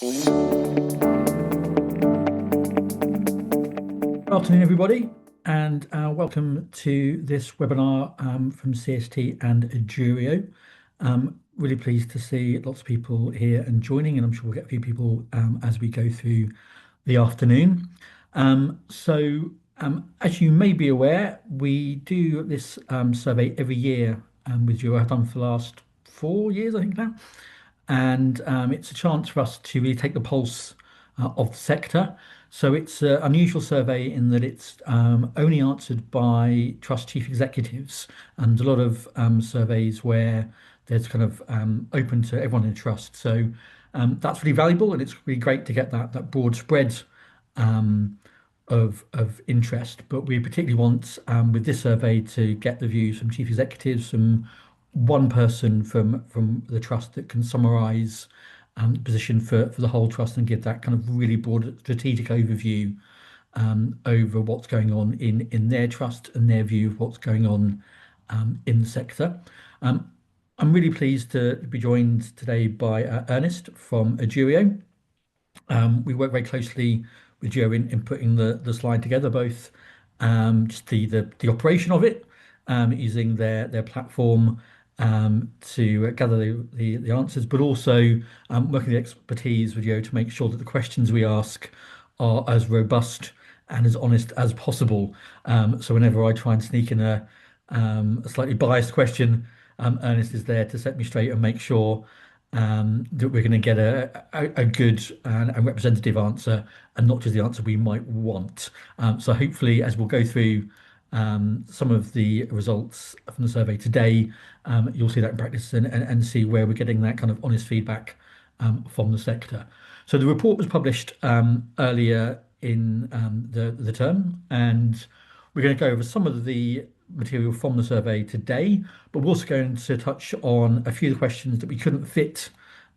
Good afternoon, everybody, and welcome to this webinar from CST and Edurio. Really pleased to see lots of people here and joining, and I'm sure we'll get a few people as we go through the afternoon. As you may be aware, we do this survey every year with Edurio. I've done for the last 4 years, I think now, and it's a chance for us to really take the pulse of the sector. So it's an unusual survey in that it's only answered by trust chief executives, and a lot of surveys where there's kind of open to everyone in trust. So that's really valuable, and it's really great to get that broad spread um, of interest. But we particularly want with this survey to get the views from chief executives, from one person from the trust that can summarise the position for the whole trust and give that kind of really broad strategic overview over what's going on in their trust and their view of what's going on in the sector. I'm really pleased to be joined today by Ernest from Edurio. We work very closely with Joe in putting the slide together, both just the operation of it, using their platform to gather the answers, but also working the expertise with Joe to make sure that the questions we ask are as robust and as honest as possible. So whenever I try and sneak in a slightly biased question, Ernest is there to set me straight and make sure that we're going to get a good and representative answer and not just the answer we might want. So hopefully, as we'll go through some of the results from the survey today, you'll see that in practice and see where we're getting that kind of honest feedback from the sector. So the report was published earlier in the term, and we're going to go over some of the material from the survey today, but we're also going to touch on a few of the questions that we couldn't fit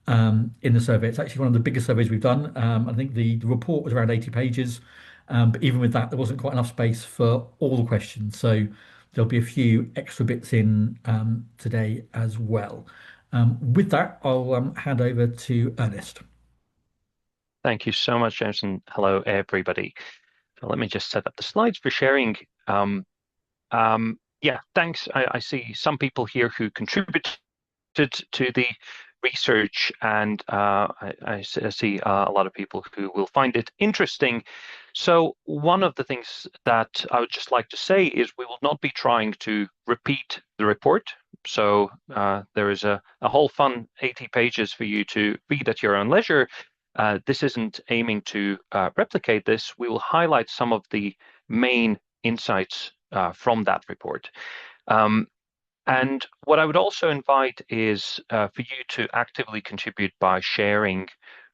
in the survey. It's actually one of the biggest surveys we've done. I think the report was around 80 pages, but even with that, there wasn't quite enough space for all the questions. So there'll be a few extra bits in today as well. With that, I'll hand over to Ernest. Thank you so much, James, and hello, everybody. So let me just set up the slides for sharing. Yeah, thanks. I see some people here who contributed to the research, and I see a lot of people who will find it interesting. So one of the things that I would just like to say is we will not be trying to repeat the report. So there is a whole fun 80 pages for you to read at your own leisure. This isn't aiming to replicate this. We will highlight some of the main insights from that report. And what I would also invite is for you to actively contribute by sharing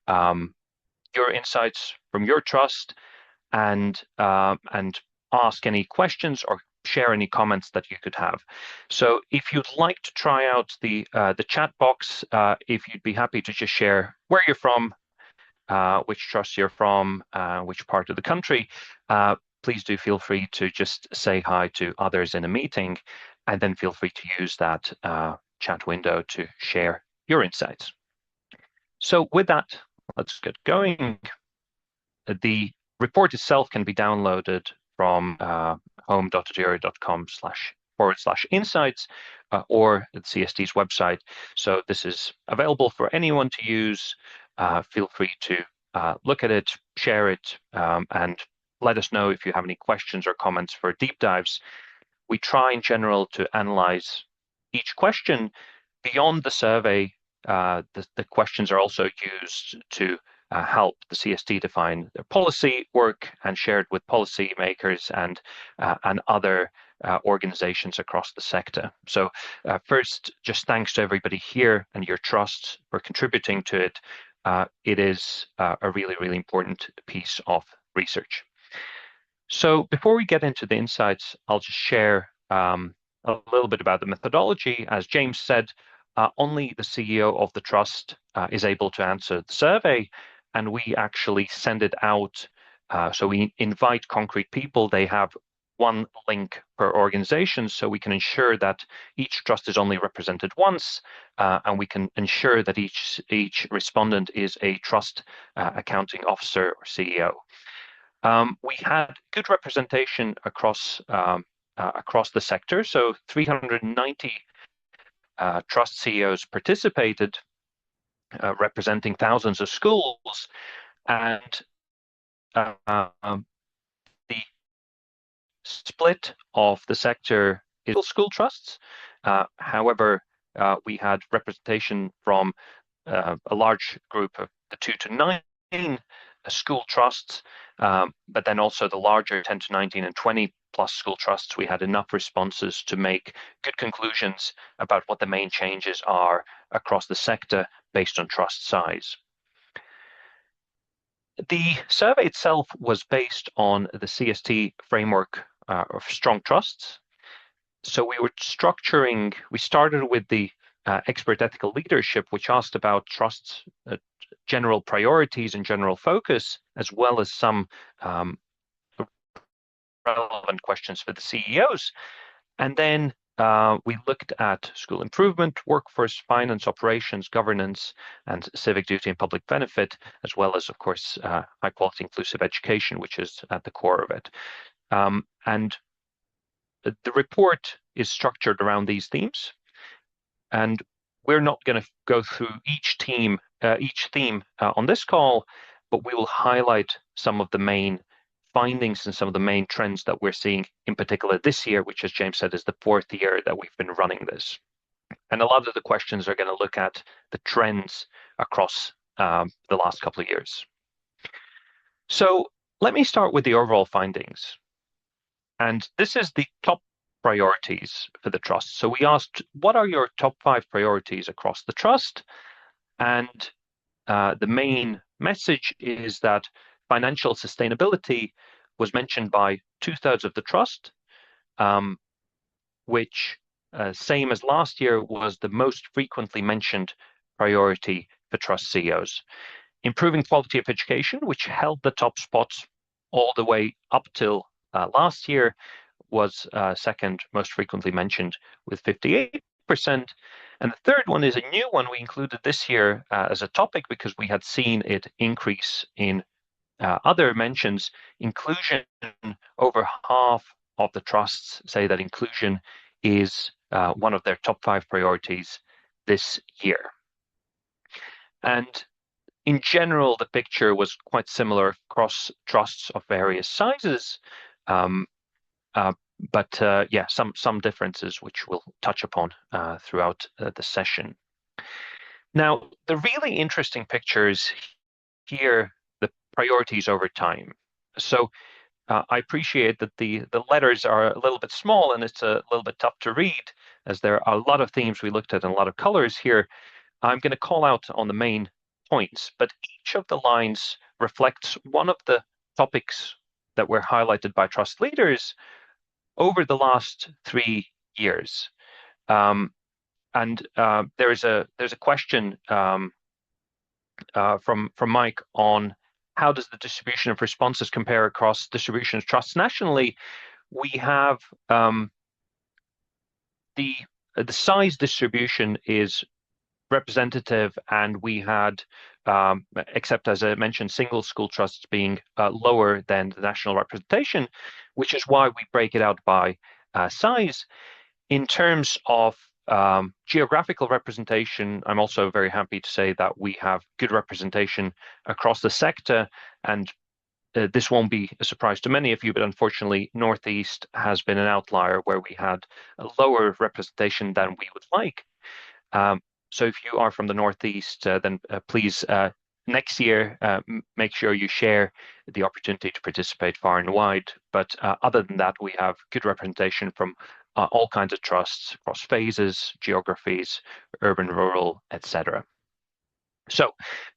your insights from your trust and ask any questions or share any comments that you could have. So if you'd like to try out the chat box, if you'd be happy to just share where you're from, which trust you're from, which part of the country, please do feel free to just say hi to others in a meeting, and then feel free to use that chat window to share your insights. So with that, let's get going. The report itself can be downloaded from home.edurio.com//insights or at CST's website. So this is available for anyone to use. Feel free to look at it, share it, and let us know if you have any questions or comments for deep dives. We try in general to analyze each question beyond the survey. The questions are also used to help the CST define their policy work and shared with policymakers and other organizations across the sector. So first, just thanks to everybody here and your trust for contributing to it. It is a really, really important piece of research. So before we get into the insights, I'll just share a little bit about the methodology. As James said, only the CEO of the trust is able to answer the survey, and we actually send it out. So we invite concrete people. They have one link per organization, so we can ensure that each trust is only represented once, and we can ensure that each respondent is a trust accounting officer or CEO. We had good representation across the sector, so 390 trust CEOs participated, representing thousands of schools, and the split of the sector is school trusts. However, we had representation from a large group of the 2 to 9 school trusts, but then also the larger 10 to 19 and 20 plus school trusts. We had enough responses to make good conclusions about what the main changes are across the sector based on trust size. The survey itself was based on the CST framework of strong trusts. So we started with the expert ethical leadership, which asked about trusts, general priorities and general focus, as well as some relevant questions for the CEOs. And then we looked at school improvement, workforce, finance, operations, governance, and civic duty and public benefit, as well as, of course, high quality inclusive education, which is at the core of it. And the report is structured around these themes. And we're not going to go through each theme on this call, but we will highlight some of the main findings and some of the main trends that we're seeing in particular this year, which, as James said, is the 4th year that we've been running this. And a lot of the questions are going to look at the trends across the last couple of years. So let me start with the overall findings. And this is the top priorities for the trust. So we asked, what are your top 5 priorities across the trust? And the main message is that financial sustainability was mentioned by 2/3 of the trust, which, same as last year, was the most frequently mentioned priority for trust CEOs. Improving quality of education, which held the top spots all the way up till last year, was second most frequently mentioned with 58%. And the third one is a new one we included this year as a topic because we had seen it increase in other mentions. Inclusion, over half of the trusts say that inclusion is one of their top 5 priorities this year. And in general, the picture was quite similar across trusts of various sizes. But some differences which we'll touch upon throughout the session. Now, the really interesting picture is here, the priorities over time. So I appreciate that the letters are a little bit small and it's a little bit tough to read, as there are a lot of themes we looked at and a lot of colors here. I'm going to call out on the main points, but each of the lines reflects one of the topics that were highlighted by trust leaders over the last 3 years. And there's a question from Mike on how does the distribution of responses compare across distribution of trusts nationally. We have the size distribution is representative, and we had, except as I mentioned, single school trusts being lower than the national representation, which is why we break it out by size. In terms of geographical representation, I'm also very happy to say that we have good representation across the sector, and this won't be a surprise to many of you, but unfortunately, Northeast has been an outlier where we had a lower representation than we would like. So if you are from the Northeast, then please, next year, make sure you share the opportunity to participate far and wide. But other than that, we have good representation from all kinds of trusts across phases, geographies, urban, rural, etc. So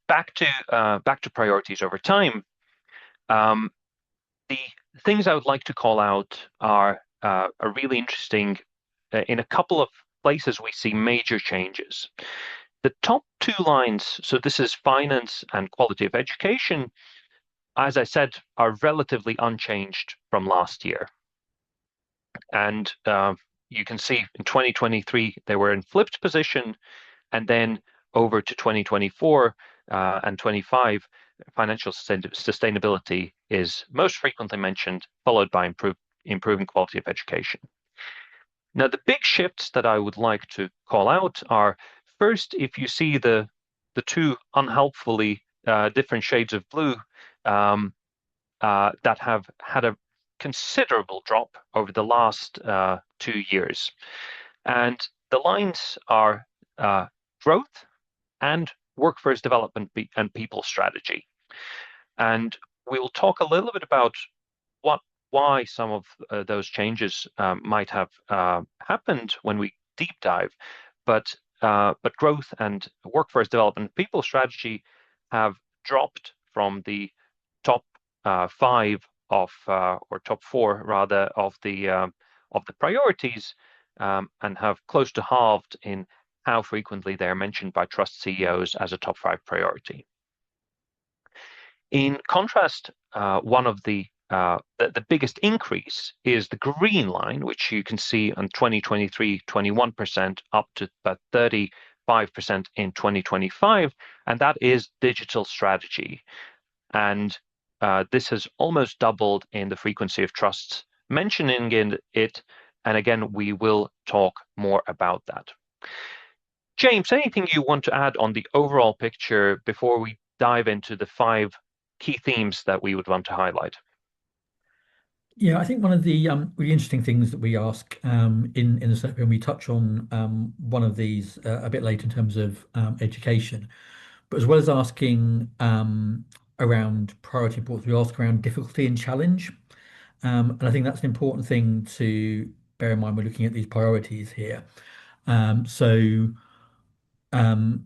back to priorities over time. The things I would like to call out are really interesting. In a couple of places, we see major changes. The top 2 lines, so this is finance and quality of education, as I said, are relatively unchanged from last year. And you can see in 2023 they were in flipped position, and then over to 2024 and 25, financial sustainability is most frequently mentioned, followed by improving quality of education. Now, the big shifts that I would like to call out are first, if you see the two unhelpfully different shades of blue um, that have had a considerable drop over the last 2 years. And the lines are growth and workforce development and people strategy. And we'll talk a little bit about what why some of those changes might have happened when we deep dive, but growth and workforce development people strategy have dropped from the top five of or top four rather of the priorities and have close to halved in how frequently they're mentioned by trust CEOs as a top five priority. In contrast, one of the biggest increase is the green line, which you can see on 2023, 21% up to about 35% in 2025, and that is digital strategy. And this has almost doubled in the frequency of trusts mentioning it. And again, we will talk more about that. James, anything you want to add on the overall picture before we dive into the five key themes that we would want to highlight? Yeah, I think one of the really interesting things that we ask in the survey, and we touch on one of these a bit later in terms of education, but as well as asking around priority importance, we ask around difficulty and challenge. And I think that's an important thing to bear in mind when looking at these priorities here. So um,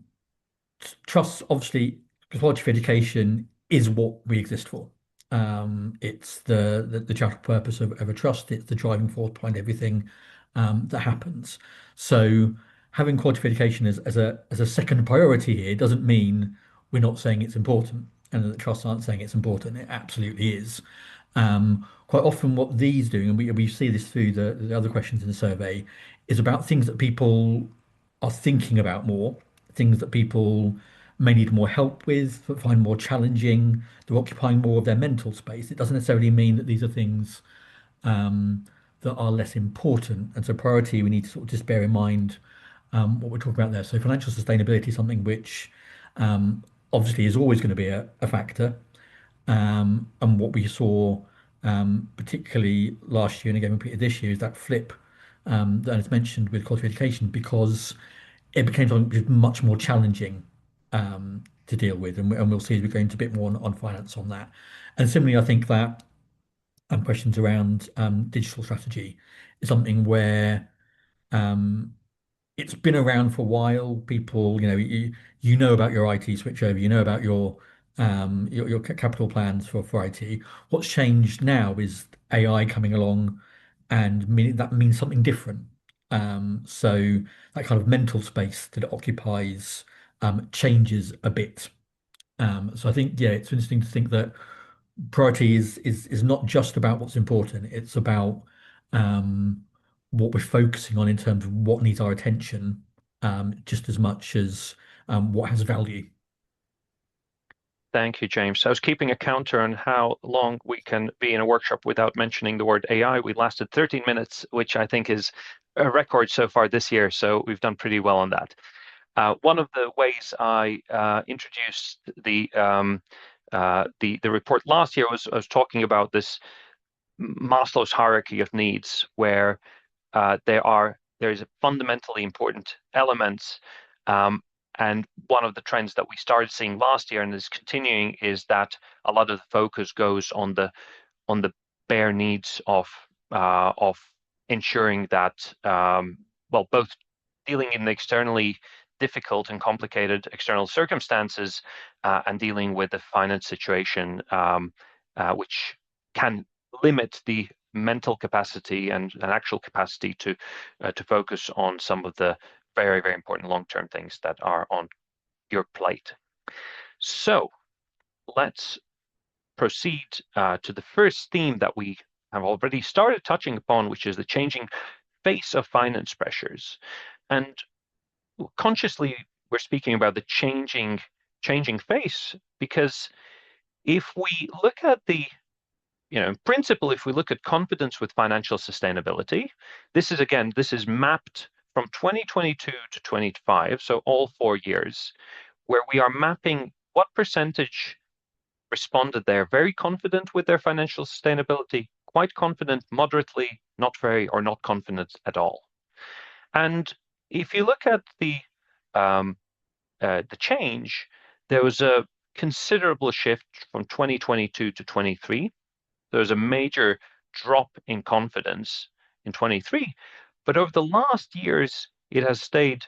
trust, obviously, quality of education is what we exist for. It's the charitable purpose of a trust. It's the driving force behind everything that happens. So having quality of education as a second priority here doesn't mean we're not saying it's important and that the trusts aren't saying it's important. It absolutely is. Quite often, what these do, and we see this through the other questions in the survey, is about things that people are thinking about more, things that people may need more help with, that find more challenging, they're occupying more of their mental space. It doesn't necessarily mean that these are things that are less important. And so priority, we need to sort of just bear in mind what we're talking about there. So financial sustainability is something which obviously is always going to be a factor. And what we saw, particularly last year and again repeated this year, is that flip that is mentioned with quality education because it became something which is much more challenging to deal with. And we'll see as we go into a bit more on finance on that. And similarly, I think that questions around digital strategy is something where um, it's been around for a while. People, you know about your IT switchover, you know about your capital plans for IT. What's changed now is AI coming along, and that means something different. So that kind of mental space that it occupies changes a bit. So I think, yeah, it's interesting to think that priority is not just about what's important. It's about um, what we're focusing on in terms of what needs our attention, just as much as what has value. Thank you, James. I was keeping a counter on how long we can be in a workshop without mentioning the word AI. We lasted 13 minutes, which I think is a record so far this year. So we've done pretty well on that. One of the ways I introduced the report last year was I was talking about this Maslow's hierarchy of needs, where there's fundamentally important elements, um, and one of the trends that we started seeing last year and is continuing is that a lot of the focus goes on the bare needs of ensuring that well, both dealing in the externally difficult and complicated external circumstances and dealing with the finance situation, which can limit the mental capacity and an actual capacity to focus on some of the very, very important long-term things that are on your plate. So let's proceed to the first theme that we have already started touching upon, which is the changing face of finance pressures. And consciously, we're speaking about the changing face because if we look at in principle, if we look at confidence with financial sustainability, this is mapped from 2022 to 25, so all 4 years, where we are mapping what percentage responded they're very confident with their financial sustainability, quite confident, moderately, not very, or not confident at all. And if you look at um, the change, there was a considerable shift from 2022 to 23. There was a major drop in confidence in 23, but over the last years, it has stayed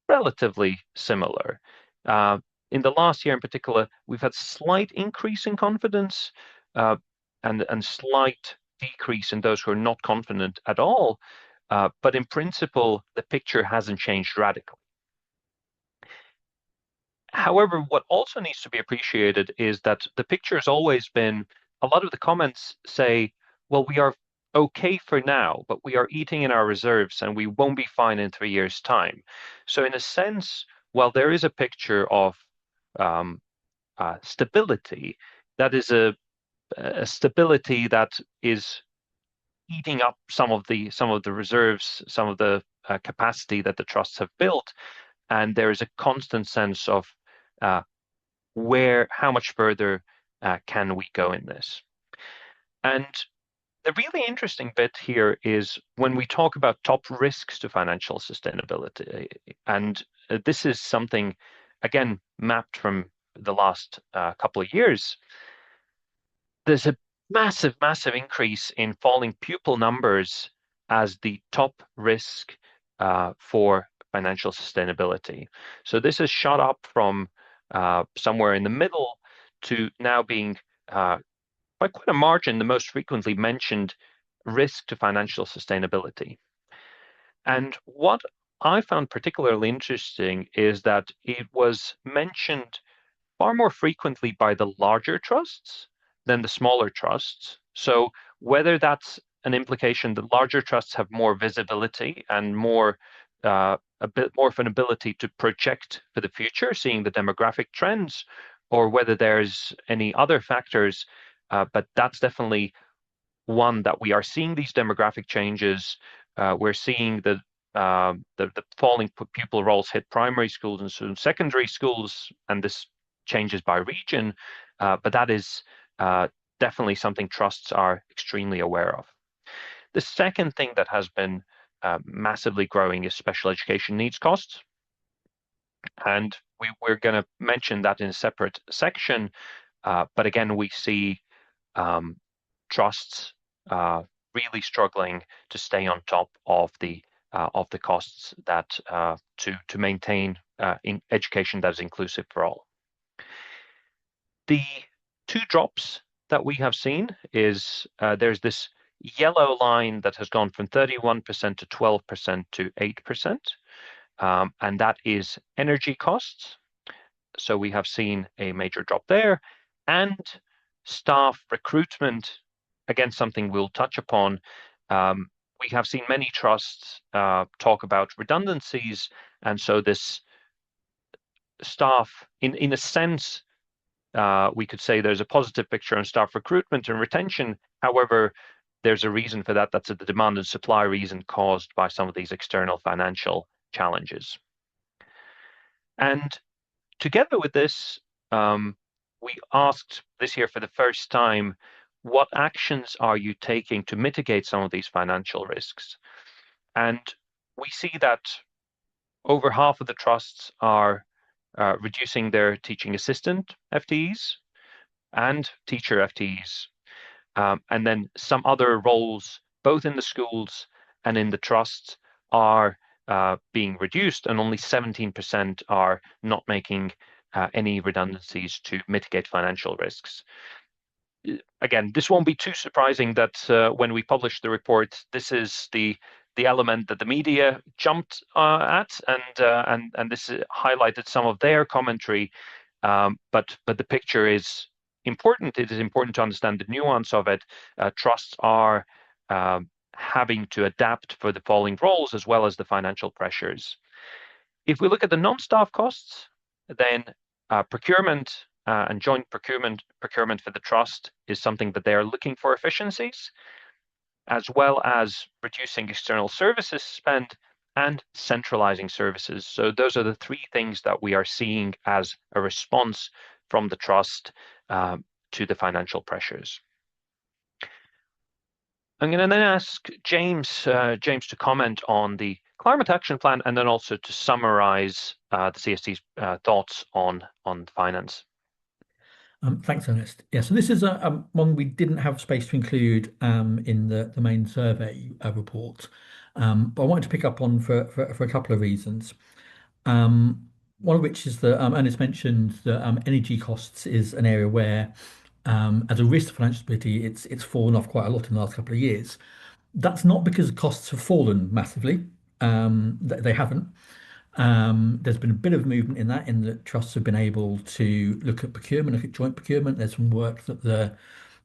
relatively similar. Uh, in the last year in particular, we've had slight increase in confidence uh, and slight decrease in those who are not confident at all. But in principle, the picture hasn't changed radically. However, what also needs to be appreciated is that the picture has always been, a lot of the comments say, well, we are okay for now, but we are eating in our reserves and we won't be fine in 3 years' time. So in a sense, while there is a picture of um, stability, that is a stability that is eating up some of the reserves, some of the capacity that the trusts have built, and there is a constant sense of uh, how much further can we go in this? And the really interesting bit here is when we talk about top risks to financial sustainability, and this is something, again, mapped from the last couple of years, there's a massive, massive increase in falling pupil numbers as the top risk for financial sustainability. So this has shot up from somewhere in the middle to now being by quite a margin the most frequently mentioned risk to financial sustainability. And what I found particularly interesting is that it was mentioned far more frequently by the larger trusts than the smaller trusts. So whether that's an implication that larger trusts have more visibility and a bit more of an ability to project for the future, seeing the demographic trends, or whether there's any other factors, but that's definitely one that we are seeing these demographic changes. We're seeing the falling pupil rolls hit primary schools and soon secondary schools, and this changes by region, but that is definitely something trusts are extremely aware of. The second thing that has been massively growing is special education needs costs. And we're going to mention that in a separate section. But again, we see trusts really struggling to stay on top of the costs that to maintain in education that is inclusive for all. The two drops that we have seen is there's this yellow line that has gone from 31% to 12% to 8%, and that is energy costs. So we have seen a major drop there, and staff recruitment, again, something we'll touch upon. We have seen many trusts talk about redundancies, and so this staff, in a sense, we could say there's a positive picture on staff recruitment and retention. However, there's a reason for that. That's the demand and supply reason caused by some of these external financial challenges. And together with this, we asked this year for the first time, what actions are you taking to mitigate some of these financial risks? And we see that over half of the trusts are reducing their teaching assistant FTEs and teacher FTEs. And then some other roles, both in the schools and in the trusts, are being reduced, and only 17% are not making any redundancies to mitigate financial risks. Again, this won't be too surprising that when we publish the report, this is the element that the media jumped at, and this highlighted some of their commentary. But the picture is important, it is important to understand the nuance of it. Trusts are having to adapt for the falling roles as well as the financial pressures. If we look at the non-staff costs, then procurement and joint procurement for the trust is something that they are looking for efficiencies, as well as reducing external services spend and centralizing services. So those are the three things that we are seeing as a response from the trust to the financial pressures. I'm going to then ask James to comment on the climate action plan and then also to summarize the CST's thoughts on finance. Thanks, Ernest. Yeah, so this is one we didn't have space to include in the main survey report, but I wanted to pick up on for a couple of reasons. One of which is that Ernest mentioned that energy costs is an area where, as a risk to financial stability, it's fallen off quite a lot in the last couple of years. That's not because costs have fallen massively. They haven't. There's been a bit of movement in that, in that trusts have been able to look at procurement, look at joint procurement. There's some work that the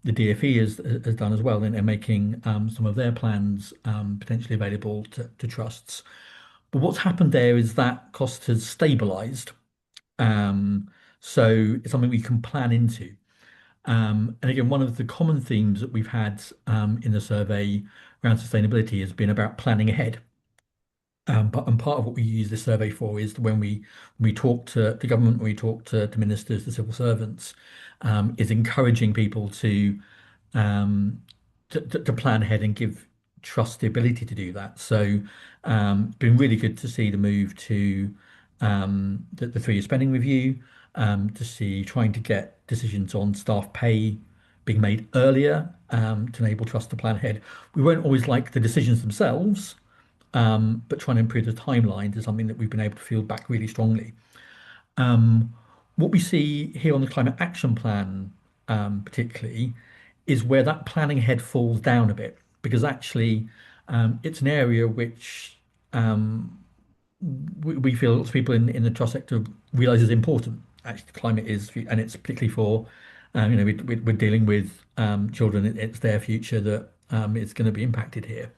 DfE has done as well in making some of their plans potentially available to trusts. But what's happened there is that cost has stabilized. Um, so it's something we can plan into. And again, one of the common themes that we've had in the survey around sustainability has been about planning ahead. And part of what we use this survey for is when we talk to the government, when we talk to ministers, to civil servants, is encouraging people um, to plan ahead and give trust the ability to do that. So, been really good to see the move to the 3-year spending review, to see trying to get decisions on staff pay being made earlier, to enable trust to plan ahead. We won't always like the decisions themselves, but trying to improve the timelines is something that we've been able to feel back really strongly. Um, what we see here on the climate action plan, particularly, is where that planning ahead falls down a bit, because actually it's an area which we feel lots of people in the trust sector realise is important. Actually, the climate is, and it's particularly for, we're dealing with children. It's their future that is going to be impacted here.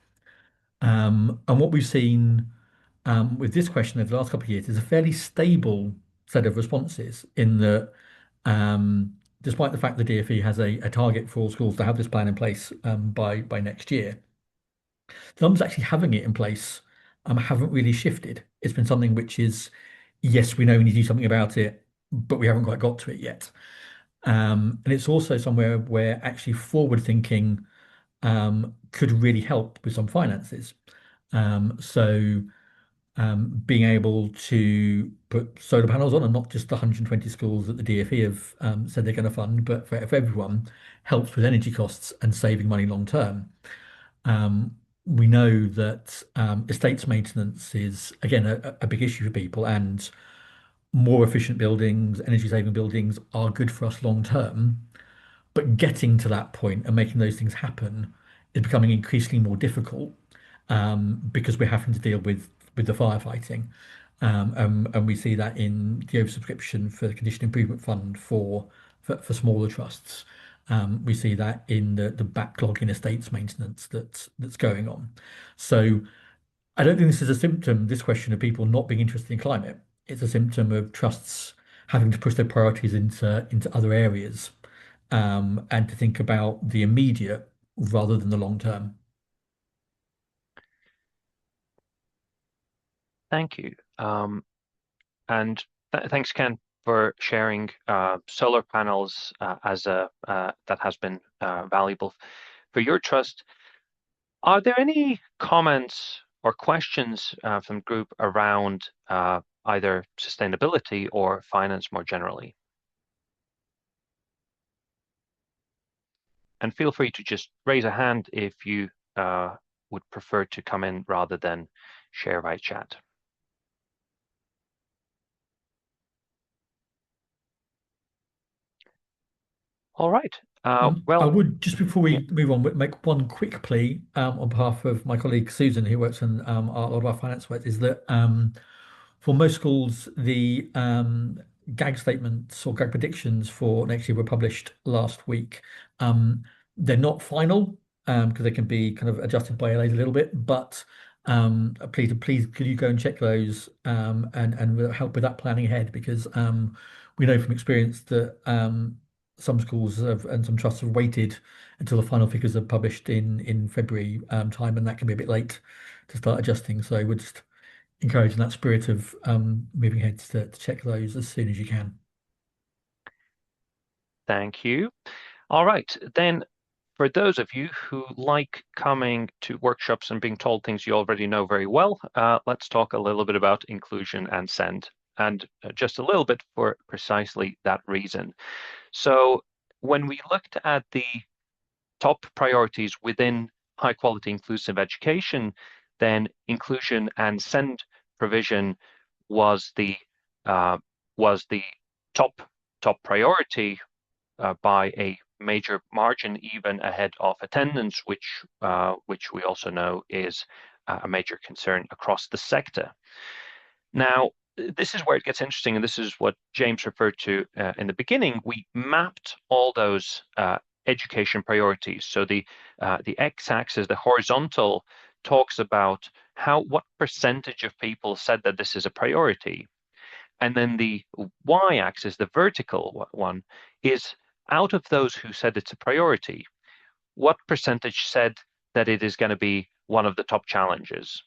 And what we've seen with this question over the last couple of years is a fairly stable set of responses in that, despite the fact the DfE has a target for all schools to have this plan in place by next year, the numbers actually having it in place haven't really shifted. It's been something which is, yes, we know we need to do something about it, but we haven't quite got to it yet. And it's also somewhere where actually forward thinking could really help with some finances. So being able to put solar panels on, and not just the 120 schools that the DfE have said they're going to fund, but for everyone, helps with energy costs and saving money long term. We know that estates maintenance is, again, a big issue for people, and more efficient buildings, energy saving buildings are good for us long term. But getting to that point and making those things happen is becoming increasingly more difficult, because we're having to deal with the firefighting. And we see that in the oversubscription for the Condition Improvement Fund for smaller trusts. We see that in the backlog in estates maintenance that's going on. So I don't think this is a symptom, this question, of people not being interested in climate. It's a symptom of trusts having to push their priorities into other areas, and to think about the immediate rather than the long term. Thank you. And thanks, Ken, for sharing solar panels as a that has been valuable for your trust. Are there any comments or questions from the group around either sustainability or finance more generally? And feel free to just raise a hand if you would prefer to come in rather than share by chat. All right. I Well, would, just before yeah, we move on, make one quick plea on behalf of my colleague Susan, who works on a lot of our finance work, is that for most schools, the gag statements or gag predictions for next year were published last week. Um, they're not final because they can be kind of adjusted by LAs a little bit, but please, could you go and check those and will help with that planning ahead because we know from experience that some schools have, and some trusts have waited until the final figures are published in February time, and that can be a bit late to start adjusting. So we're just encouraging that spirit of moving ahead to check those as soon as you can. Thank you. All right, then for those of you who like coming to workshops and being told things you already know very well, let's talk a little bit about inclusion and send, and just a little bit for precisely that reason. So when we looked at the top priorities within high quality inclusive education, then inclusion and send provision was the uh, was the top priority by a major margin, even ahead of attendance, which we also know is a major concern across the sector. Now, this is where it gets interesting, and this is what James referred to in the beginning. We mapped all those education priorities. So the x-axis, the horizontal, talks about what percentage of people said that this is a priority, and then the y-axis, the vertical one, is out of those who said it's a priority, what percentage said that it is going to be one of the top challenges?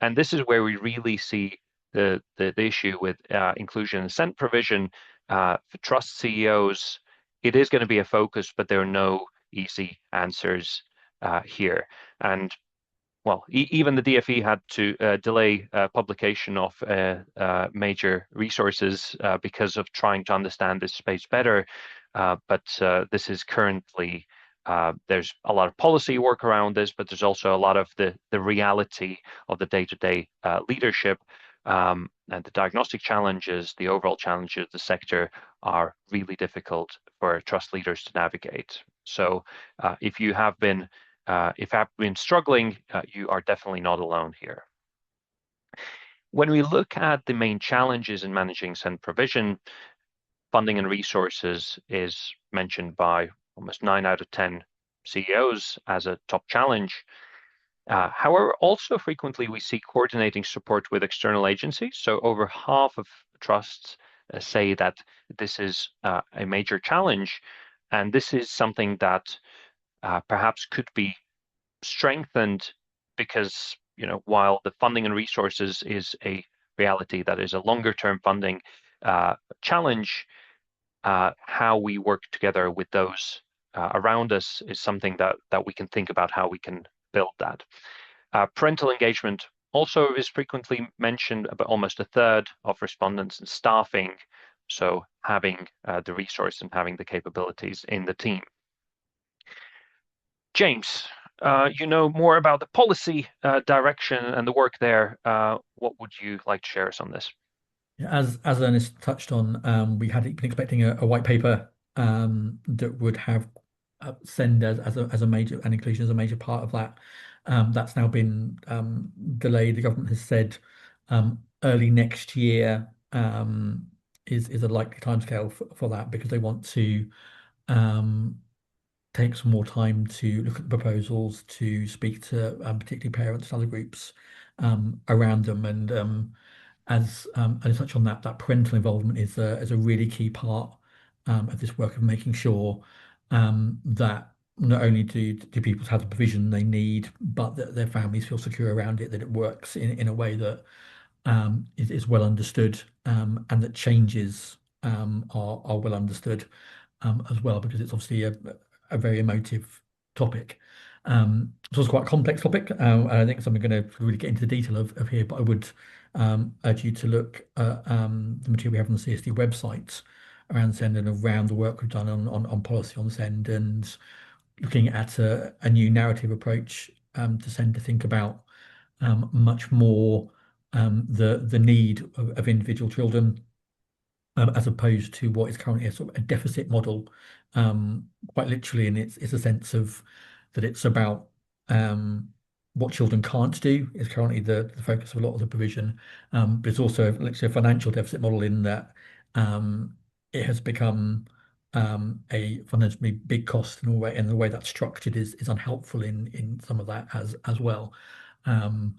And this is where we really see the issue with inclusion and consent provision for trust CEOs. It is going to be a focus, but there are no easy answers here. And well, even the DFE had to delay publication of major resources because of trying to understand this space better. But this is currently, there's a lot of policy work around this, but there's also a lot of the reality of the day-to-day leadership, and the diagnostic challenges, the overall challenges of the sector are really difficult for trust leaders to navigate. So if you have been if you've been struggling, you are definitely not alone here. When we look at the main challenges in managing send provision, funding and resources is mentioned by almost 9 out of 10 CEOs as a top challenge. However, also frequently we see coordinating support with external agencies. So over half of trusts say that this is a major challenge. And this is something that perhaps could be strengthened because, while the funding and resources is a reality that is a longer term funding challenge, how we work together with those around us is something that we can think about how we can build that. Parental engagement also is frequently mentioned, about almost a third of respondents, and staffing, so having the resource and having the capabilities in the team. James, you know more about the policy direction and the work there. What would you like to share us on this? Yeah, as Ernest touched on, we had been expecting a white paper that would have send as a major and inclusion as a major part of that. That's now been delayed. The government has said early next year is a likely timescale for that because they want to um, take some more time to look at the proposals, to speak to particularly parents and other groups around them, and touch on that, that parental involvement is a really key part of this work of making sure that not only do people have the provision they need, but that their families feel secure around it, that it works in a way that is well understood, and that changes are well understood as well, because it's obviously a very emotive topic. It's also quite a complex topic, and I think something going to really get into the detail of here, but I would urge you to look at the material we have on the CSD website around Send and around the work we've done on policy on Send, and looking at a new narrative approach to Send, to think about much more the need of individual children, as opposed to what is currently a sort of a deficit model, quite literally, and it's a sense of that it's about what children can't do is currently the focus of a lot of the provision, but it's also literally a financial deficit model in that um, it has become a fundamentally big cost in a way, and the way that's structured is unhelpful in some of that as well. Um,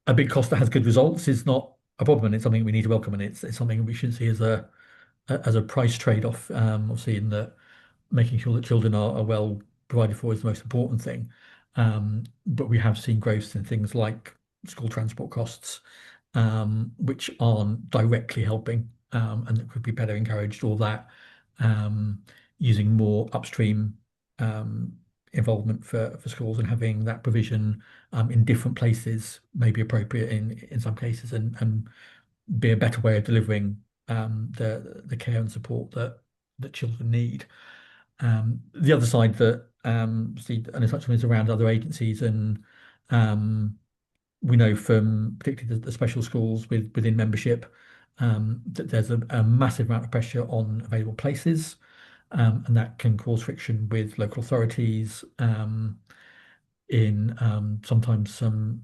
a big cost that has good results is not a problem, and it's something we need to welcome, and it's something we should see as a price trade-off. Obviously, in that making sure that children are well provided for is the most important thing. But we have seen growth in things like school transport costs, which aren't directly helping, and that could be better encouraged, or that um, using more upstream um, involvement for schools and having that provision in different places may be appropriate in some cases, and be a better way of delivering the care and support that children need. The other side that Steve and I touched on is around other agencies, and um, we know from particularly the special schools within membership that there's a massive amount of pressure on available places, and that can cause friction with local authorities in sometimes some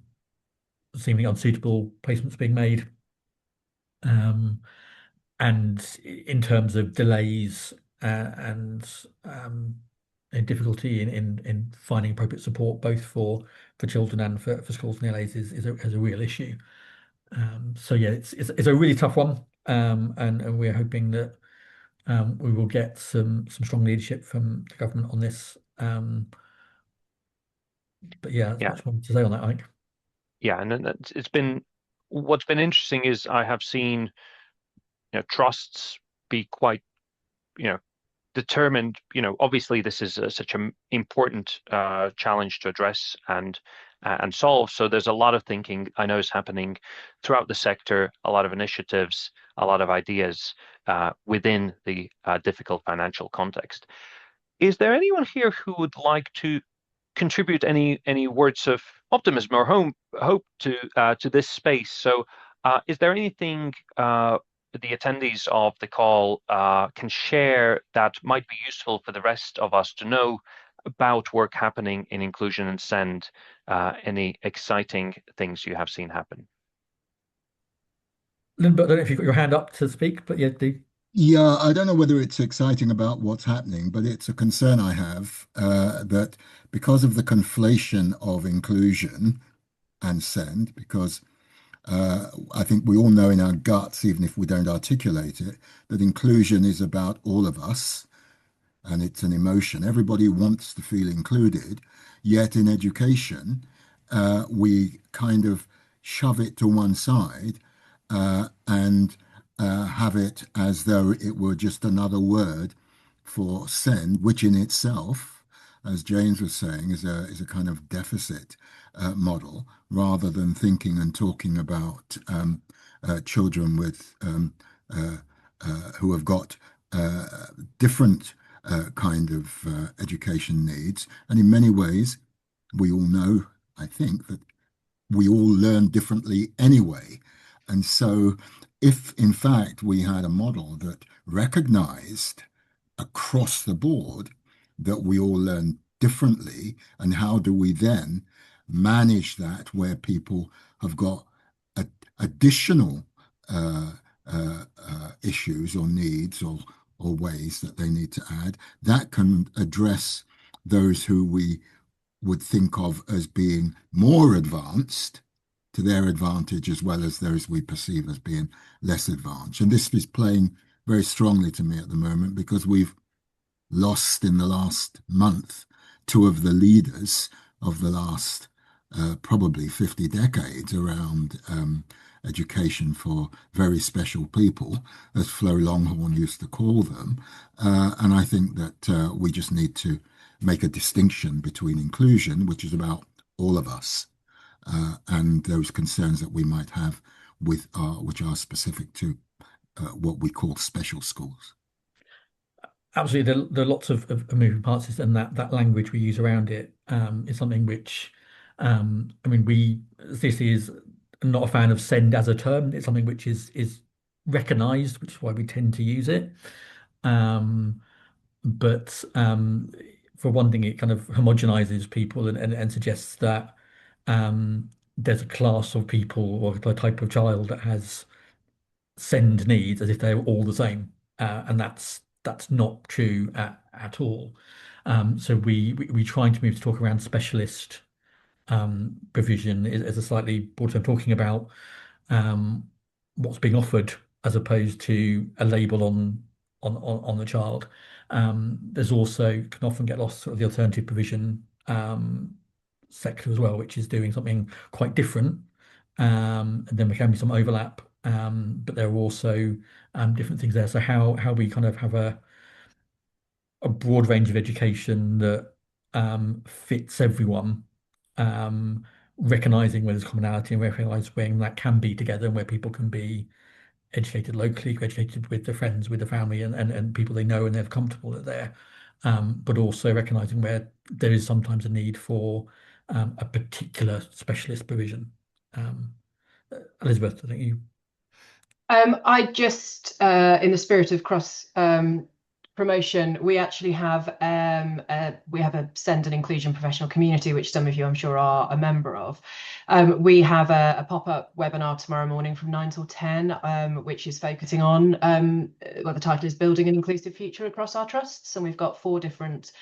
seemingly unsuitable placements being made. Um, and in terms of delays and and difficulty in finding appropriate support, both for children and for schools and LAs, is a real issue. So yeah, it's a really tough one, and we're hoping that we will get some strong leadership from the government on this. But yeah, that's Yeah, much more to say on that, I think. yeah, and then it's been what's been interesting is I have seen trusts be quite you know determined. Obviously this is such an important challenge to address and solve. So there's a lot of thinking I know is happening throughout the sector, a lot of initiatives, a lot of ideas within the difficult financial context. Is there anyone here who would like to contribute any words of optimism or hope to this space? So, is there anything the attendees of the call can share that might be useful for the rest of us to know about work happening in inclusion and send? Any exciting things you have seen happen? Lynn, I don't know if you've got your hand up to speak, but yeah, Yeah, I don't know whether it's exciting about what's happening, but it's a concern I have that because of the conflation of inclusion and send, because I think we all know in our guts, even if we don't articulate it, that inclusion is about all of us and it's an emotion. Everybody wants to feel included, yet in education, we kind of shove it to one side and have it as though it were just another word for send, which in itself, as James was saying, is a kind of deficit model, rather than thinking and talking about children with who have got different kind of education needs. And in many ways, we all know, I think, that we all learn differently anyway. And so, if in fact we had a model that recognized across the board that we all learn differently, and how do we then manage that where people have got a, additional issues or needs or ways that they need to add, that can address those who we would think of as being more advanced to their advantage, as well as those we perceive as being less advanced. And this is playing very strongly to me at the moment, because we've lost in the last month two of the leaders of the last probably 50 decades around education for very special people, as Flo Longhorn used to call them. And I think that we just need to make a distinction between inclusion, which is about all of us, and those concerns that we might have with which are specific to what we call special schools. absolutely. There are lots of moving parts, and that language we use around it is something which, I mean, this is not a fan of send as a term. It's something which is recognized, which is why we tend to use it. Um, but for one thing, it kind of homogenizes people, and suggests that there's a class of people or a type of child that has send needs as if they're all the same, and that's not true at all. So we trying to move to talk around specialist provision is a slightly broader term, talking about um, what's being offered as opposed to a label on the child. There's also can often get lost sort of the alternative provision sector as well, which is doing something quite different. And then there can be some overlap, but there are also different things there. So how we kind of have a broad range of education that fits everyone, um, recognizing where there's commonality and recognize when that can be together and where people can be educated locally, educated with their friends, with the family, and people they know and they're comfortable that they're but also recognizing where there is sometimes a need for a particular specialist provision. Um, Elizabeth, I think you. I just, in the spirit of cross promotion, we actually have we have a send and inclusion professional community, which some of you I'm sure are a member of. We have a pop-up webinar tomorrow morning from 9 till 10, which is focusing on well, the title is Building an Inclusive Future Across Our Trusts, and we've got 4 different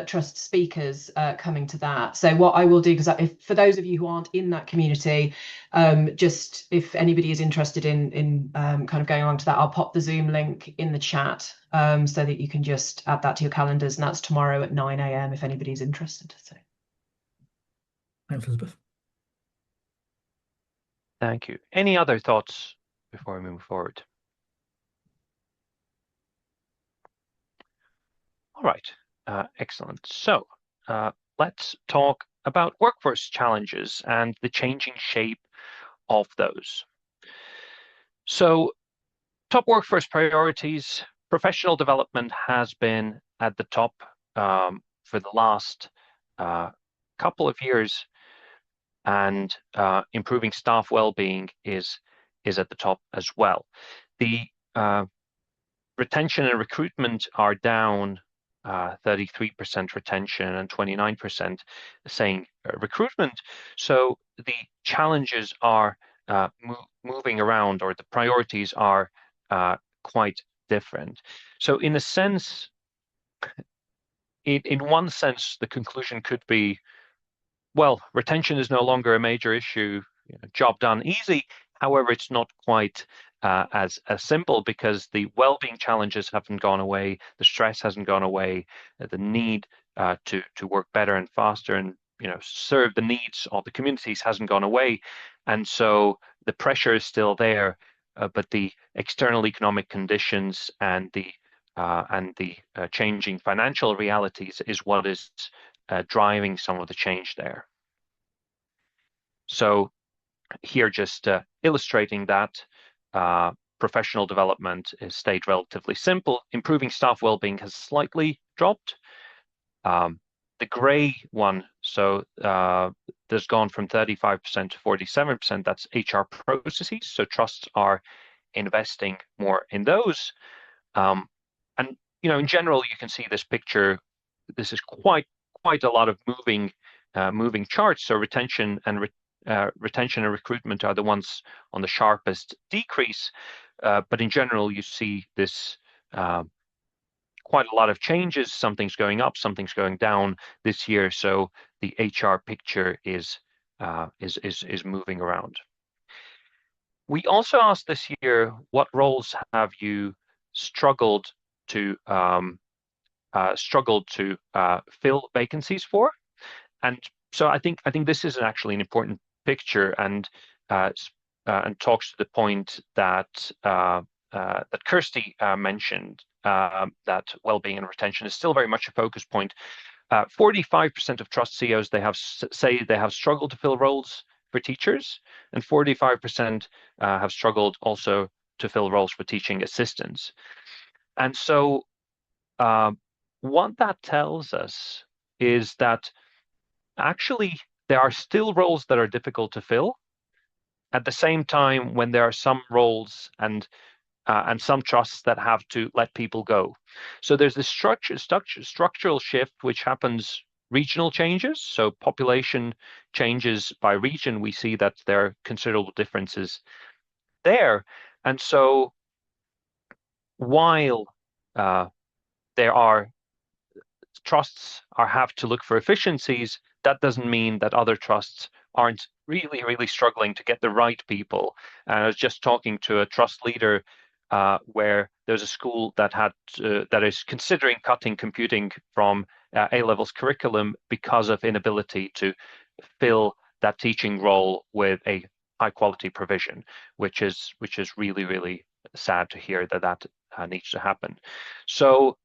trust speakers coming to that. So what I will do, because if for those of you who aren't in that community, just if anybody is interested in kind of going along to that, I'll pop the Zoom link in the chat so that you can just add that to your calendars, and that's tomorrow at 9 a.m. if anybody's interested. So Thanks, Elizabeth. Thank you. Any other thoughts before we move forward? All right, excellent. So let's talk about workforce challenges and the changing shape of those. So top workforce priorities, professional development has been at the top for the last couple of years, and improving staff well-being is at the top as well. The retention and recruitment are down 33% retention and 29% saying recruitment. So the challenges are moving around, or the priorities are quite different. So in a sense, in one sense, the conclusion could be, well, retention is no longer a major issue, job done easy. However, it's not quite as simple, because the well-being challenges haven't gone away, the stress hasn't gone away, the need to work better and faster and serve the needs of the communities hasn't gone away, and so the pressure is still there, but the external economic conditions and the changing financial realities is what is driving some of the change there. So here, just illustrating that, professional development is stayed relatively simple. Improving staff well-being has slightly dropped. The gray one, so there's gone from 35% to 47%. That's HR processes. So trusts are investing more in those. And in general, you can see this picture. This is quite a lot of moving charts. So retention and recruitment are the ones on the sharpest decrease, but in general, you see this quite a lot of changes. Something's going up, something's going down this year. So the HR picture is moving around. We also asked this year, what roles have you struggled to fill vacancies for? And so I think this is actually an important picture, and talks to the point that that Kirsty mentioned, that well-being and retention is still very much a focus point. 45% of trust CEOs say they have struggled to fill roles for teachers, and 45% have struggled also to fill roles for teaching assistants. And so what that tells us is that actually there are still roles that are difficult to fill. At the same time, when there are some roles and some trusts that have to let people go. So there's this structural shift which happens, regional changes. So population changes by region, we see that there are considerable differences there. And so while uh, there are trusts are have to look for efficiencies, that doesn't mean that other trusts aren't really, really struggling to get the right people. And I was just talking to a trust leader where there's a school that is considering cutting computing from A levels curriculum because of inability to fill that teaching role with a high quality provision, which is really, really sad to hear that needs to happen. So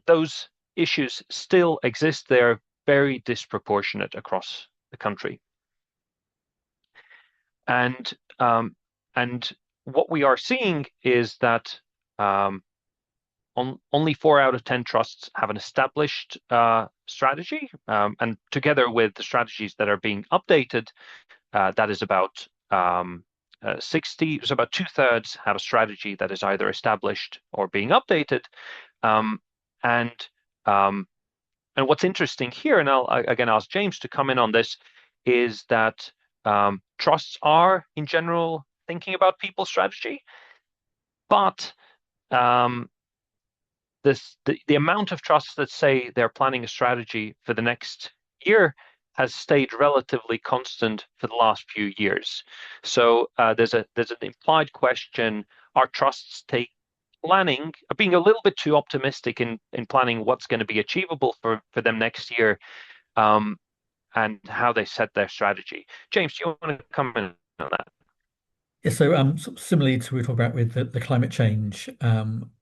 those issues still exist. They're very disproportionate across the country. And and what we are seeing is that only 4 out of 10 trusts have an established strategy, and together with the strategies that are being updated, that is about 60, so about 2/3 have a strategy that is either established or being updated. Um, and um, and what's interesting here, and I'll again ask James to come in on this, is that trusts are in general thinking about people strategy, but um, the amount of trusts that say they're planning a strategy for the next year has stayed relatively constant for the last few years. So there's an implied question: are trusts being a little bit too optimistic in planning what's going to be achievable for them next year, um, and how they set their strategy? James, do you want to come in on that? Yeah, so similarly to what we talked about with the climate change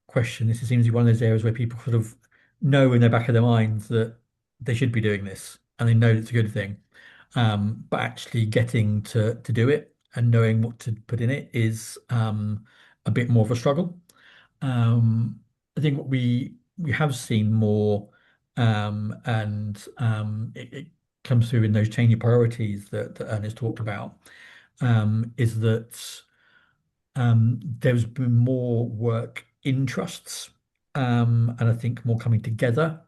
question, this seems to be one of those areas where people sort of know in the back of their minds that they should be doing this and they know it's a good thing. But actually getting to do it and knowing what to put in it is a bit more of a struggle. I think what we have seen more, and it comes through in those changing priorities that Ernest talked about, is that there's been more work in trusts, and I think more coming together.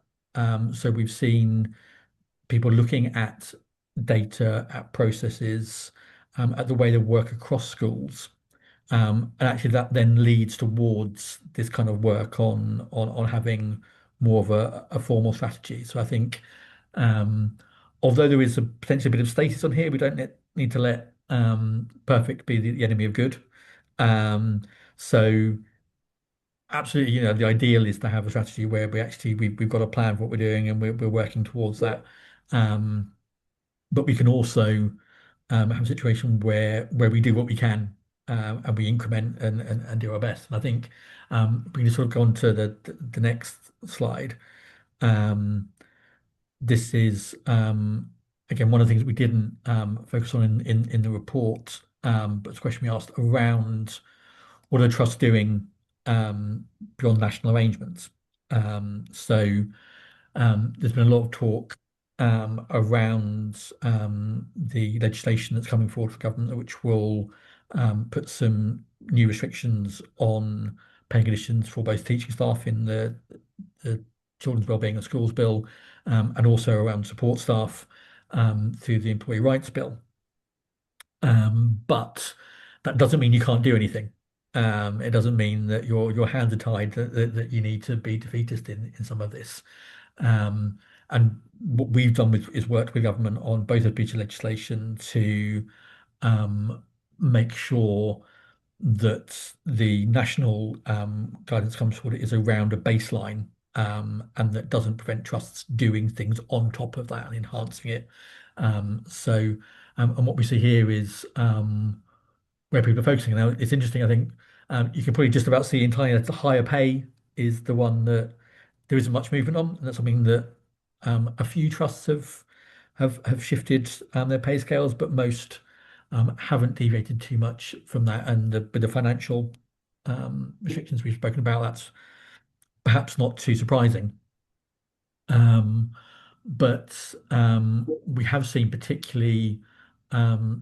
So we've seen people looking at data, at processes, at the way they work across schools. And actually that then leads towards this kind of work on having more of a formal strategy. So I think although there is a potentially a bit of status on here, we don't need to let perfect be the enemy of good. Um, so absolutely, the ideal is to have a strategy where we've got a plan for what we're doing and we're working towards that. Um, but we can also have a situation where we do what we can, and we increment and do our best. And I think we can sort of go on to the next slide. Um, this is again one of the things we didn't focus on in the report, but it's a question we asked around what are the trusts doing beyond national arrangements. So there's been a lot of talk around the legislation that's coming forward for government, which will put some new restrictions on pay conditions for both teaching staff in the Children's Wellbeing and Schools Bill, and also around support staff through the Employee Rights Bill. But that doesn't mean you can't do anything. It doesn't mean that your hands are tied, that you need to be defeatist in some of this. And what we've done is worked with government on both of pieces of legislation to make sure that the national guidance comes forward is around a baseline, and that doesn't prevent trusts doing things on top of that and enhancing it. And what we see here is where people are focusing. Now, it's interesting. I think you can probably just about see entirely that the higher pay is the one that there isn't much movement on, and that's something that a few trusts have shifted their pay scales, but most haven't deviated too much from that. And with the financial restrictions we've spoken about, that's perhaps not too surprising. But we have seen particularly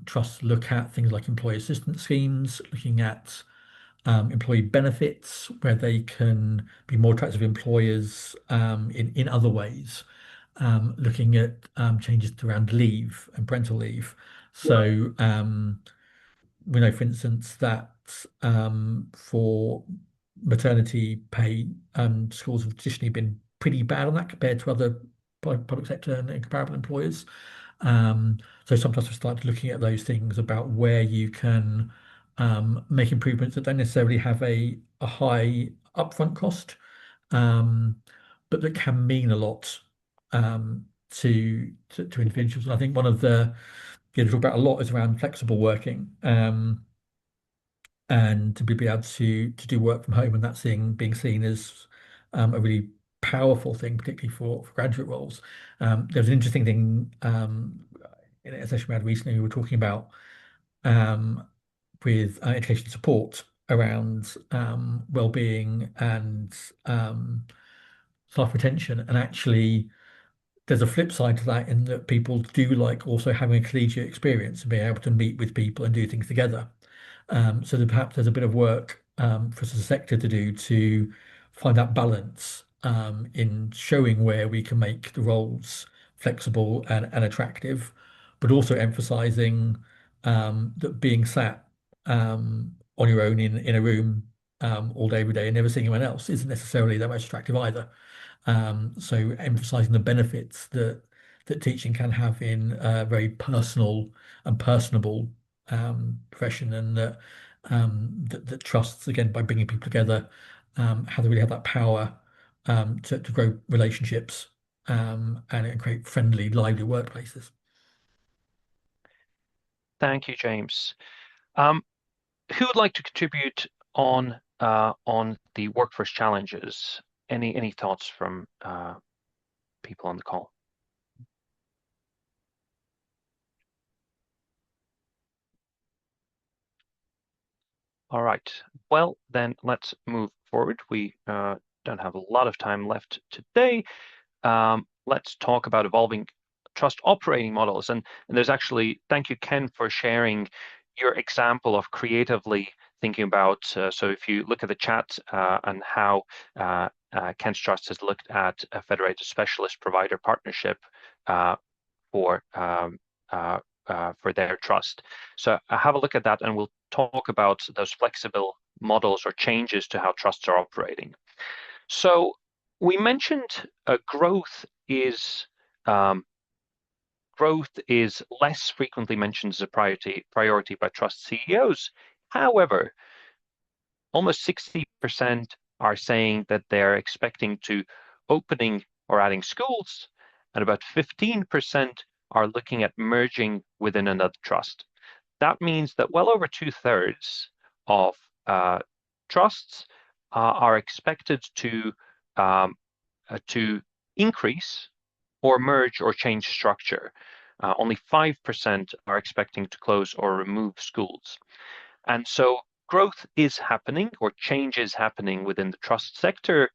trusts look at things like employee assistance schemes, looking at employee benefits, where they can be more attractive employers in other ways, looking at changes around leave and parental leave. So we know, for instance, that for maternity pay, schools have traditionally been pretty bad on that compared to other public sector and comparable employers. So sometimes we start looking at those things about where you can make improvements that don't necessarily have a high upfront cost, um, but that can mean a lot to individuals. And I think one of the talk about a lot is around flexible working, and to be able to do work from home, and that's being seen as a really powerful thing, particularly for graduate roles. There was an interesting thing in a session we had recently. We were talking about with education support around well-being and staff retention, and actually there's a flip side to that in that people do like also having a collegiate experience and being able to meet with people and do things together. So that perhaps there's a bit of work for us as a sector to do to find that balance in showing where we can make the roles flexible and attractive, but also emphasizing that being sat on your own in a room all day, every day, and never seeing anyone else isn't necessarily that much attractive either. So emphasizing the benefits that teaching can have in a very personal and personable profession, and that trusts, again, by bringing people together, how they really have that power to grow relationships and create friendly, lively workplaces. Thank you, James. Who would like to contribute on the workforce challenges? Any thoughts from people on the call? All right. Well, then let's move forward. We don't have a lot of time left today. Let's talk about evolving trust operating models. And there's actually, thank you, Ken, for sharing your example of creatively thinking about. So if you look at the chat and how Ken's Trust has looked at a federated specialist provider partnership for their trust. So have a look at that, and we'll talk about those flexible models or changes to how trusts are operating. So we mentioned growth is less frequently mentioned as a priority by trust CEOs. However, almost 60% are saying that they're expecting to opening or adding schools, and about 15% are looking at merging within another trust. That means that well over 2/3 of trusts are expected to increase or merge or change structure. Only 5% are expecting to close or remove schools. And so growth is happening, or change is happening within the trust sector.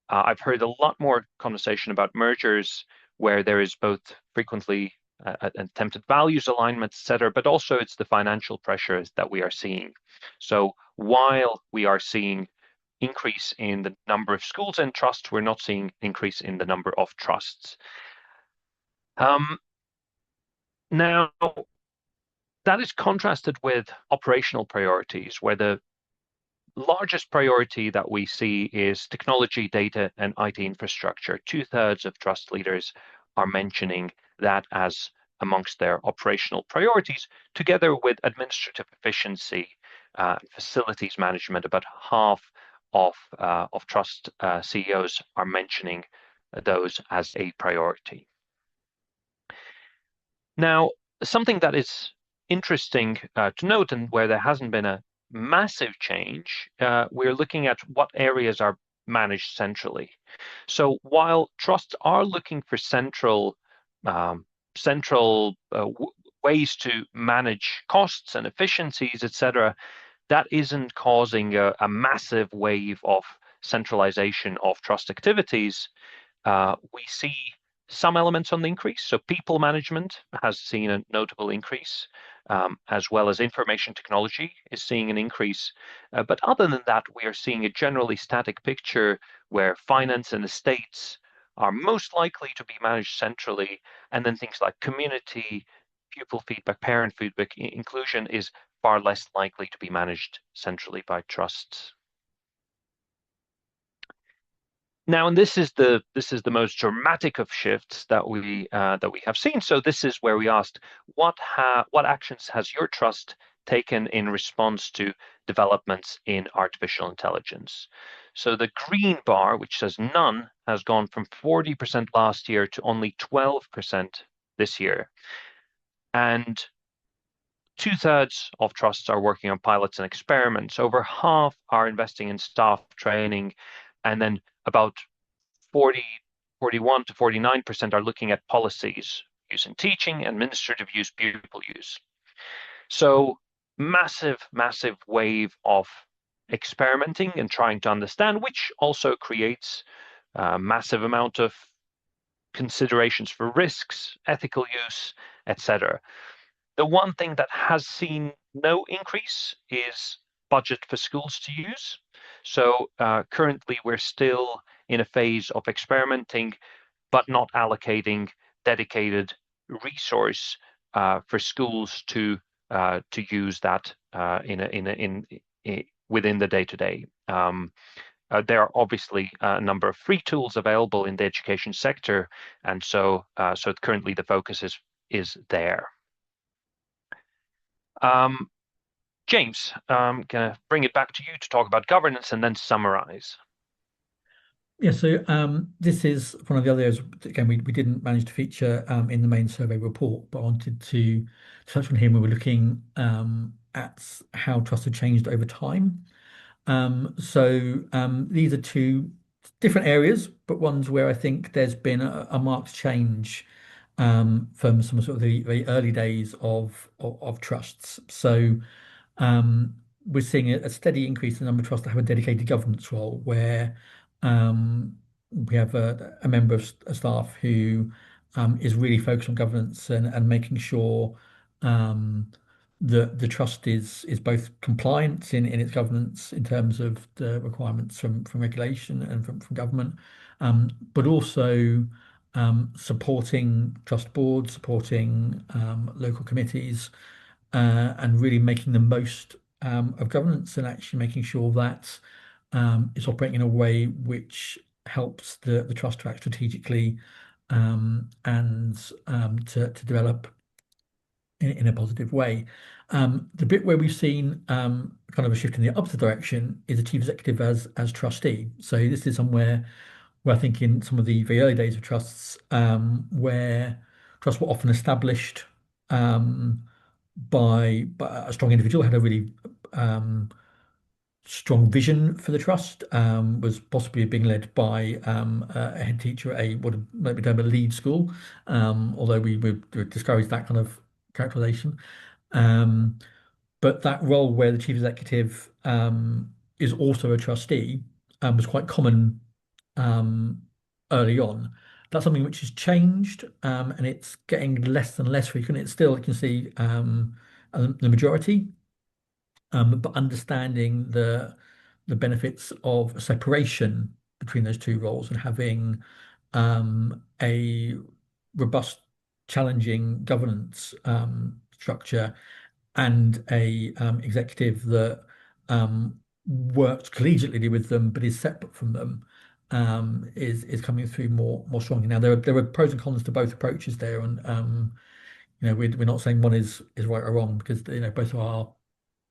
I've heard a lot more conversation about mergers where there is both frequently attempted values alignment, etc., but also it's the financial pressures that we are seeing. So while we are seeing increase in the number of schools and trusts, we're not seeing increase in the number of trusts. Now, that is contrasted with operational priorities, where the largest priority that we see is technology, data, and IT infrastructure. 2/3 of trust leaders are mentioning that as amongst their operational priorities, together with administrative efficiency, facilities management. About half of trust CEOs are mentioning those as a priority. Now, something that is interesting to note, and where there hasn't been a massive change, we're looking at what areas are managed centrally. So while trusts are looking for central ways to manage costs and efficiencies, etc., that isn't causing a massive wave of centralization of trust activities. We see some elements on the increase. So people management has seen a notable increase, as well as information technology is seeing an increase. But other than that, we are seeing a generally static picture where finance and estates are most likely to be managed centrally. And then things like community, pupil feedback, parent feedback, inclusion is far less likely to be managed centrally by trusts. Now, and this is the most dramatic of shifts that we have seen. So this is where we asked, what actions has your trust taken in response to developments in artificial intelligence? So the green bar, which says none, has gone from 40% last year to only 12% this year. And 2/3 of trusts are working on pilots and experiments. Over half are investing in staff training, and then about 41 to 49% are looking at policies, use in teaching, administrative use, pupil use. So massive, massive wave of experimenting and trying to understand, which also creates a massive amount of considerations for risks, ethical use, etc. The one thing that has seen no increase is budget for schools to use. So currently we're still in a phase of experimenting, but not allocating dedicated resource for schools to use that within the day-to-day. There are obviously a number of free tools available in the education sector, and so currently the focus is there. James, I'm gonna bring it back to you to talk about governance and then summarize. Yeah, so this is one of the other areas, again, we didn't manage to feature in the main survey report, but I wanted to touch on here when we were looking at how trusts have changed over time. These are two different areas, but ones where I think there's been a marked change from some sort of the very early days of trusts. So we're seeing a steady increase in the number of trusts that have a dedicated governance role, where we have a member of staff who is really focused on governance and making sure the trust is both compliant in its governance in terms of the requirements from regulation and from government, but also supporting trust boards, supporting local committees, and really making the most of governance and actually making sure that it's operating in a way which helps the trust to act strategically and to develop in a positive way. The bit where we've seen kind of a shift in the opposite direction is the chief executive as trustee. So this is somewhere where I think in some of the very early days of trusts, where trusts were often established by a strong individual, had a really strong vision for the trust, was possibly being led by a head teacher at what might be termed a lead school, although we would discourage that kind of characterization. But that role where the chief executive is also a trustee was quite common early on. That's something which has changed, and it's getting less and less frequent. It's still, you can see, the majority, but understanding the benefits of separation between those two roles and having a robust, challenging governance structure and a executive that works collegiately with them but is separate from them is coming through more strongly. Now there are pros and cons to both approaches there, and we're not saying one is right or wrong, because both are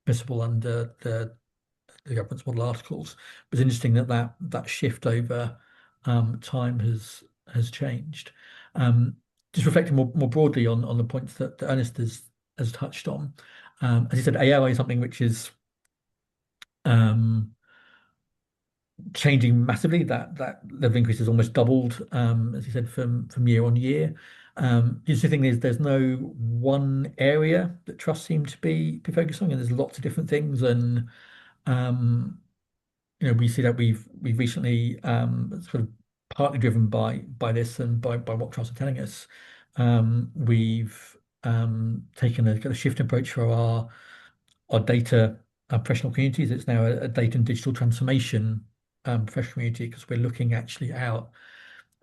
permissible under the governance model articles. But it's interesting that shift over time has changed. Just reflecting more broadly on the points that Ernest has touched on. As you said, AI is something which is changing massively. That level increase has almost doubled, as you said, from year on year. The interesting thing is there's no one area that trusts seem to be focused on, and there's lots of different things. And we see that we've recently sort of partly driven by this and by what trusts are telling us. We've taken a kind of shift approach for our data professional communities. It's now a data and digital transformation professional community, because we're looking actually out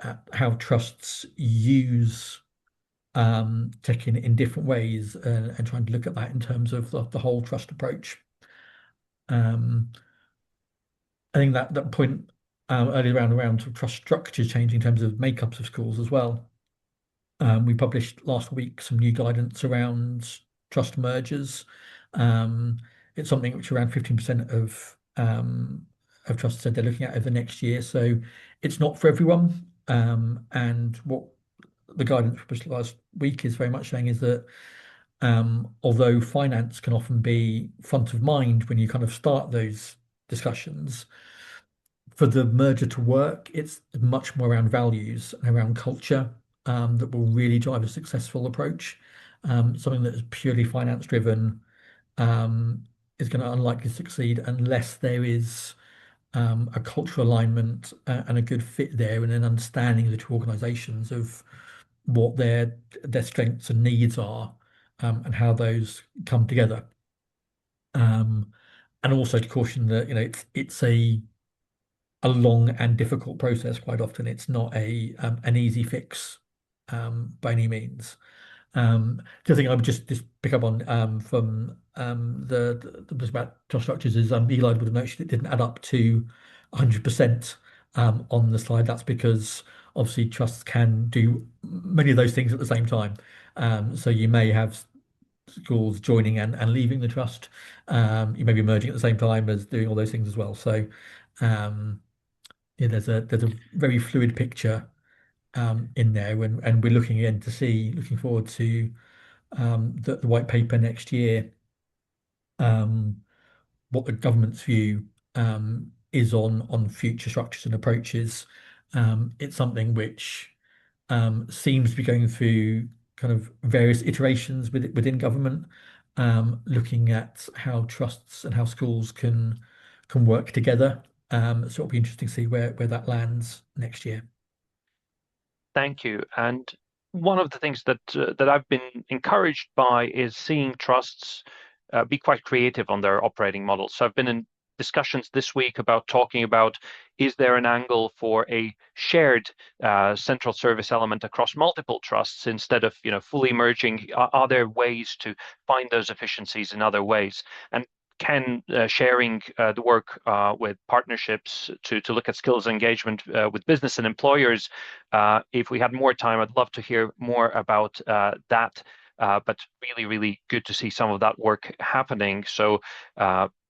at how trusts use checking in different ways and trying to look at that in terms of the whole trust approach. Um, I think that point earlier around sort of trust structure changing in terms of makeups of schools as well. We published last week some new guidance around trust mergers. Um, it's something which around 15% of trusts said they're looking at over the next year. So it's not for everyone. And what the guidance we published last week is very much saying is that although finance can often be front of mind when you kind of start those discussions, for the merger to work, it's much more around values and around culture that will really drive a successful approach. Something that is purely finance driven is going to unlikely succeed unless there is a cultural alignment and a good fit there, and an understanding of the two organisations of what their strengths and needs are, and how those come together. Um, and also to caution that it's a long and difficult process. Quite often, it's not an easy fix by any means. The other thing I would just pick up on from the bit about trust structures is Eli would have noticed it didn't add up to 100% on the slide. That's because obviously trusts can do many of those things at the same time. So you may have schools joining and leaving the trust. You may be merging at the same time as doing all those things as well. So um, yeah, there's a very fluid picture in there, and we're looking forward to the white paper next year, um, what the government's view is on future structures and approaches. It's something which seems to be going through kind of various iterations within government, looking at how trusts and how schools can work together. So it'll be interesting to see where that lands next year. Thank you. And one of the things that I've been encouraged by is seeing trusts be quite creative on their operating models. So I've been in discussions this week about talking about, is there an angle for a shared central service element across multiple trusts instead of fully merging? Are there ways to find those efficiencies in other ways? And can sharing the work with partnerships to look at skills engagement with business and employers. If we had more time, I'd love to hear more about that. But really, really good to see some of that work happening. So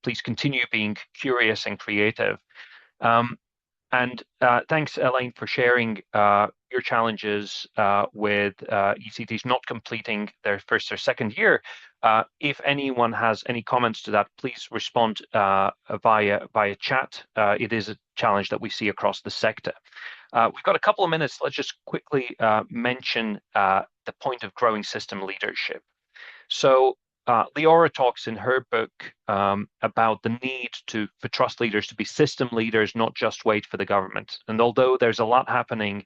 please continue being curious and creative. And thanks, Elaine, for sharing your challenges with ECTs not completing their first or second year. If anyone has any comments to that, please respond via chat. It is a challenge that we see across the sector. We've got a couple of minutes. Let's just quickly mention the point of growing system leadership. So Leora talks in her book about the need for trust leaders to be system leaders, not just wait for the government. And although there's a lot happening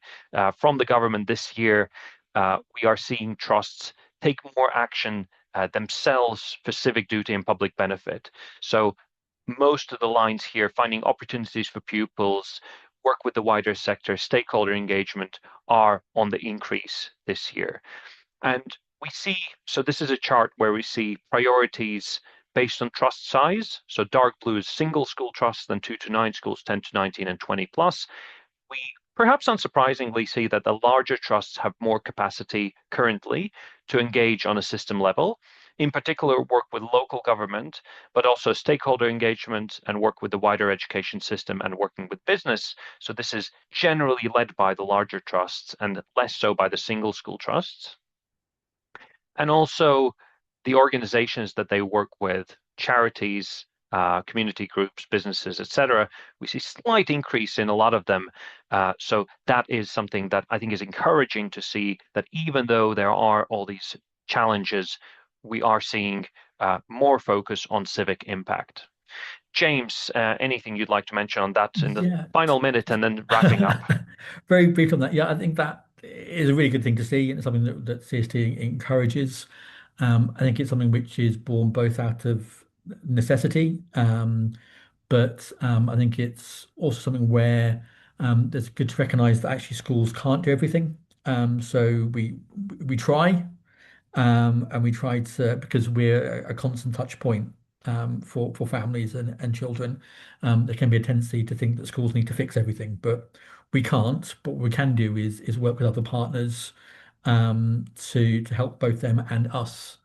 from the government this year, we are seeing trusts take more action themselves for civic duty and public benefit. So most of the lines here, finding opportunities for pupils, work with the wider sector, stakeholder engagement, are on the increase this year. And we see, so this is a chart where we see priorities based on trust size. So dark blue is single school trusts, then 2 to 9 schools, 10 to 19, and 20 plus. We perhaps unsurprisingly see that the larger trusts have more capacity currently to engage on a system level, in particular work with local government, but also stakeholder engagement and work with the wider education system and working with business. So this is generally led by the larger trusts and less so by the single school trusts. And also the organizations that they work with, charities, community groups, businesses, etc. We see slight increase in a lot of them. So that is something that I think is encouraging to see, that even though there are all these challenges, we are seeing more focus on civic impact. James, anything you'd like to mention on that in the final minute and then wrapping up? Very brief on that. Yeah, I think that is a really good thing to see, and it's something that CST encourages. I think it's something which is born both out of necessity, but I think it's also something where it's good to recognise that actually schools can't do everything. So we we try. And we try to, because we're a constant touch point for families and children. There can be a tendency to think that schools need to fix everything, but we can't. But what we can do is work with other partners to help both them and us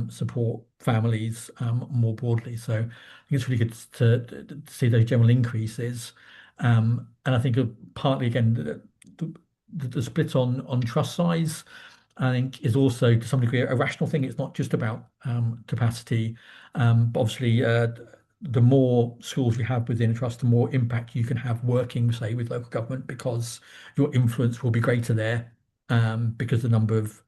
support families more broadly. So I think it's really good to see those general increases. And I think partly again the split on trust size, I think, is also to some degree a rational thing. It's not just about capacity, but obviously the more schools you have within a trust, the more impact you can have working, say, with local government, because your influence will be greater there, because the number of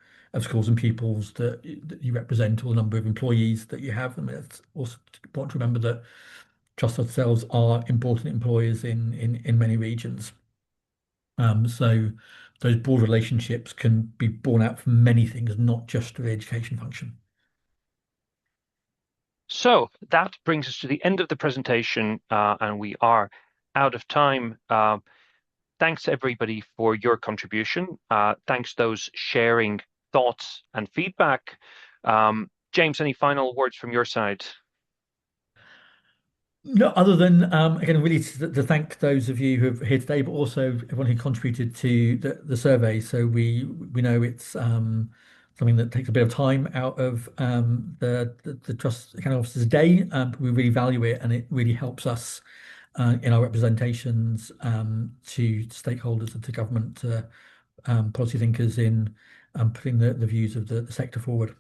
schools and pupils that you represent, or the number of employees that you have. I mean, it's also important to remember that trusts themselves are important employers in many regions. So those broad relationships can be borne out from many things, not just the education function. So that brings us to the end of the presentation, and we are out of time. Thanks everybody for your contribution. Thanks those sharing thoughts and feedback. James, any final words from your side? No, other than again, really to thank those of you who are here today, but also everyone who contributed to the survey. So we know it's something that takes a bit of time out of the trust account officer's day, but we really value it, and it really helps us in our representations to stakeholders and to government policy thinkers in putting the views of the sector forward.